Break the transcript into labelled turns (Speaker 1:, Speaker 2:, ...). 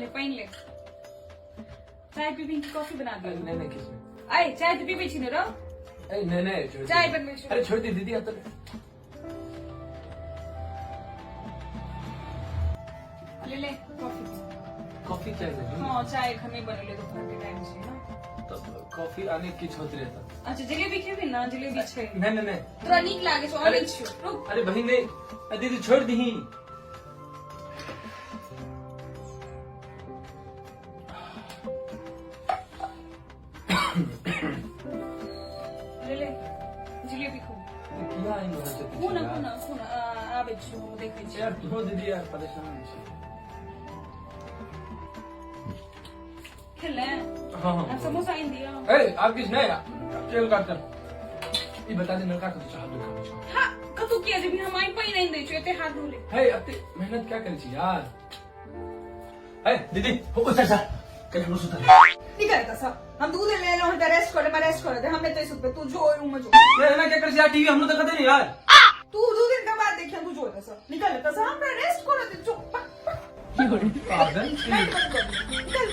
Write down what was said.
Speaker 1: अरे पहन ले चाय पी कॉफी बना दो
Speaker 2: नहीं नहीं किस में
Speaker 1: आए चाय तो पी छिन र
Speaker 2: नहीं नहीं छोड़
Speaker 1: चाय
Speaker 2: दी।
Speaker 1: बन
Speaker 2: अरे छोड़ दी दीदी अब तो
Speaker 1: ले ले कॉफी
Speaker 2: कॉफी चाहिए दीदी।
Speaker 1: हाँ चाय खने बनले दोपहर के टाइम से ना
Speaker 2: तो कॉफी आने की छोड़ रहता
Speaker 1: अच्छा जलेबी खेबी ना जलेबी छै
Speaker 2: नहीं नहीं नहीं
Speaker 1: तोरा नीक लागे छौ
Speaker 2: अरे-
Speaker 1: अबै छियो रुक
Speaker 2: अरे बहन नहीं अरे दीदी छोड़ दी
Speaker 1: ले ले जलेबी खो
Speaker 2: किया इन लोगों से
Speaker 1: खुना खुना खुना आबै छियो देखै छियो
Speaker 2: यार छोड़ दीदी यार परेशान नहीं छी।
Speaker 1: खेले
Speaker 2: हाँ हाँ
Speaker 1: अब समोसा इन दिया
Speaker 2: ए आप किस नहीं तेल काट ये बता दे नलका तो चाह दो खाने छो
Speaker 1: हाँ कतु किया जब हम आई पई नहीं दै छियो एते हाथ धोले
Speaker 2: हे अते मेहनत क्या करी छी यार ए दीदी हो उतर जा कहीं हम सुतर
Speaker 1: निकल का सब हम दूध ले लो रेस्ट करे मैं रेस्ट करे हमें तो सुत पे तू जो रूम में जो
Speaker 2: नहीं ना क्या कर यार टीवी हम लोग देखते नहीं यार
Speaker 1: तू दो दिन के बाद देखिए तू जो सब निकल का सब हम रेस्ट करे जो
Speaker 2: पागल
Speaker 1: निकल